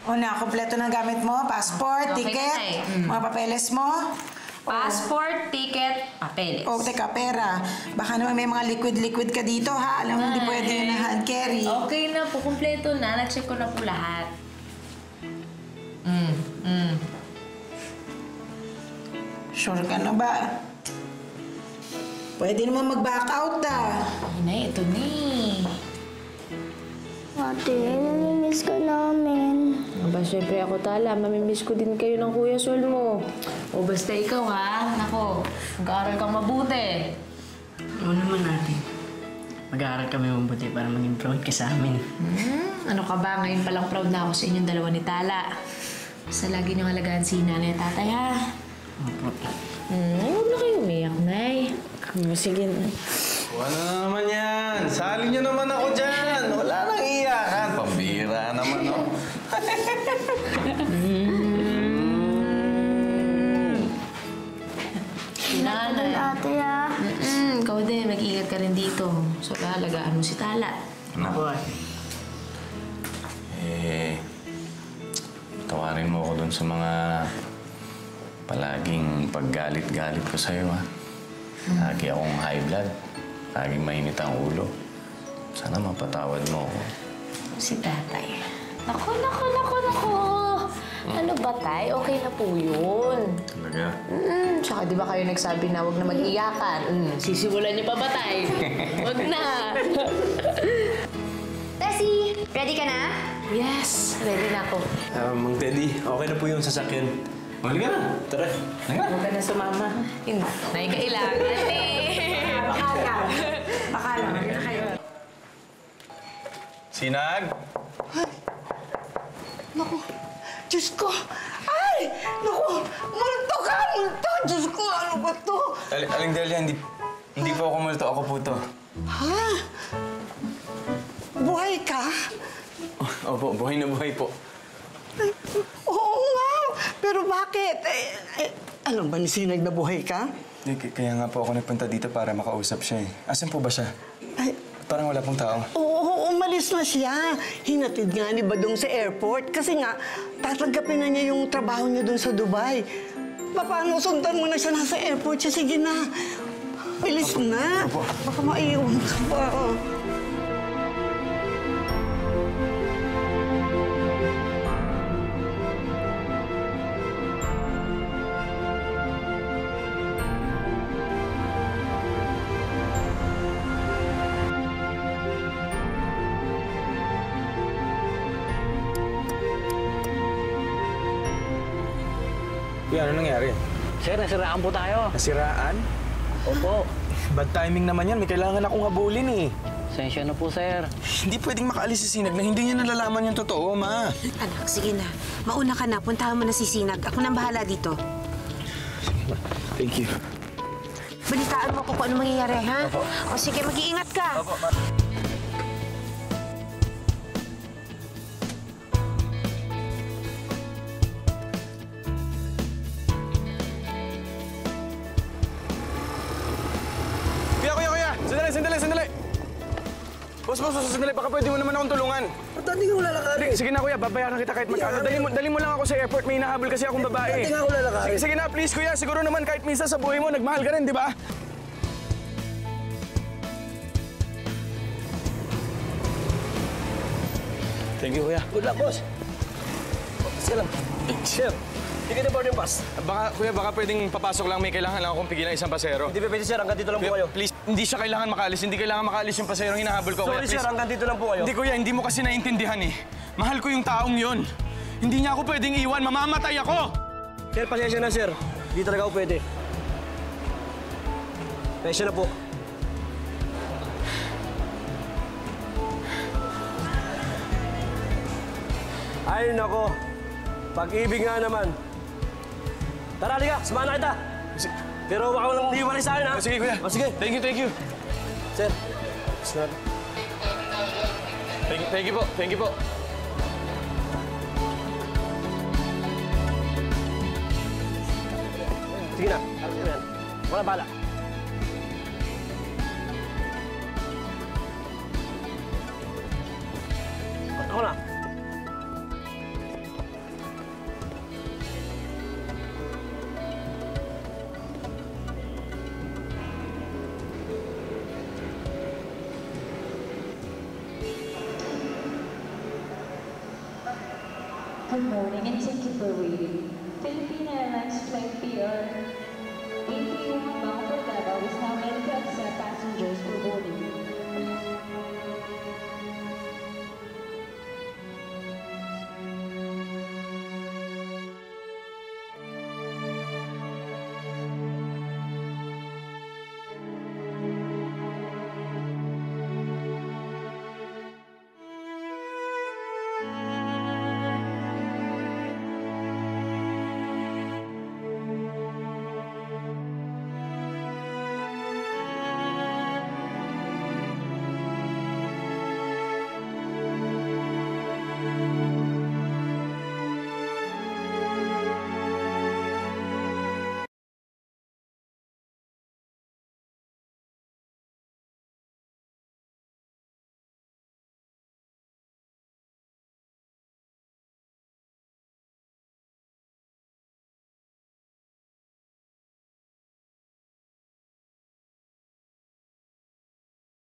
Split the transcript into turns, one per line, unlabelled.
O na, kompleto na gamit mo. Passport,
Okay,
ticket, mga papeles mo.
Passport, ticket, papeles.
O, teka, pera. Baka naman may mga liquid-liquid ka dito, ha? Alam mo, hindi pwede yun na hand carry.
Okay na po, kumpleto na. Nag-check ko na po lahat.
Sure ka na ba? Pwede naman mag-back out, ah.
Ay na, ito ni.
Ate, namimiss ka namin.
Aba, syempre ako, Tala. Mamimiss ko din kayo ng Kuya Sol mo. O basta ikaw, ha? Nako, mag-aaral kang mabuti.
Oo naman natin. Mag-aaral kami mabuti para maging proud ka sa amin.
Ano ka ba? Ngayon palang proud na ako sa inyong dalawa ni Tala. Basta lagi niyong alagaan si nanay at tatay, ha?
Opo.
Huwag na kayo umiyak, Nay. Sige na.
Ano na naman yan? Sali niyo naman ako dyan. Wala nang iyakan. Pambira naman, oh.
Nanay.
Ate, ah.
Ikaw din, mag-ingat ka rin dito. So, alagaan mo si Tala.
Opo.
Tawarin mo ako dun sa mga palaging paggalit-galit ko sa'yo, ha? Lagi akong high blood. Laging mainit ang ulo. Sana mapatawad mo ako.
Si tatay. Naku. Ano ba, tay? Okay na po yun.
Talaga?
Tsaka di ba kayo nagsabi na huwag na mag-iyakan? Sisimulan niyo pa ba, tay? Huwag na.
Tessie, ready ka na?
Yes, ready na ako.
Mang Teddy, okay na po yung sasakyan.
Halika na.
Tara.
Huwag ka na sumama. Nay, kailangan
Baka lang, hindi na kayo.
Sinag?
Naku, Diyos ko! Ay! Naku! Multo ka! Multo! Diyos ko! Ano ba to?
Aling Delia, hindi po ako multo. Ako po to.
Ha? Buhay ka?
Opo, buhay na buhay po.
Oo nga! Pero bakit? Alam ba ni Sinag na buhay ka?
Kaya nga po ako nagpunta dito para makausap siya, eh. Asan po ba siya?
Ay,
Parang wala pong tao.
oo, umalis na siya. Hinatid nga ni Badong sa airport kasi nga, tatanggapin na niya yung trabaho niya doon sa Dubai. Paano sundan mo na siya nasa airport siya? Sige na. Bilis na. Baka maiiwan ka pa.
Kuya, ano nangyari?
Sir, nasiraan po tayo.
Nasiraan?
Opo.
Bad timing naman yan. May kailangan akong habulin, eh.
Sensya na po, sir.
Hindi pwedeng makaalis si Sinag na hindi niya nalalaman yung totoo, ma.
Anak, sige na. Mauna ka na. Puntahan mo na si Sinag. Ako nang bahala dito.
Thank you.
Balitaan mo ko kung ano mangyayari, ha? O sige, mag-iingat ka.
Kuya! Sandali! Boss, sandali. Baka pwede mo naman akong tulungan.
Ba't hindi ka lalakarin?
Sige na, kuya. Babayaran kita kahit magkano. Dali mo lang ako sa airport. May hinahabol kasi akong babae.
Hindi nga ako lalakarin.
Sige na, please, kuya. Siguro naman kahit minsan sa buhay mo, nagmahal ka rin, di ba? Thank you, kuya.
Good luck, boss.
Sir,
Sige na boarding pass.
baka pwedeng papasok lang. May kailangan lang akong pigilan isang pasero.
Hindi pa pwede, sir. Hanggang dito lang po
Kuya,
kayo.
please, hindi siya kailangan makaalis. Hindi kailangan makaalis yung pasero hinahabol ko.
Sorry,
Kuya,
sir.
please.
Hanggang dito lang po kayo.
Hindi, kuya. Hindi mo kasi naiintindihan, eh. Mahal ko yung taong yon. Hindi niya ako pwedeng iwan. Mamamatay ako!
Sir, pasensya na, sir. Hindi talaga ako pwede. Pasensya na po. Ay, nako. Pag-ibig nga naman. Tara, liga. Samahan na kita. Pero wag mo lang iwalay sa akin, ha?
Sige, kuya.
O, sige.
Thank you.
Sir. Sir.
Thank you po. Thank you po.
Sige na. Wala bala. Ako na.
Good morning and thank you for waiting. Philippine Airlines Flight PR 831 bound for Davao is now ready to accept passengers for boarding.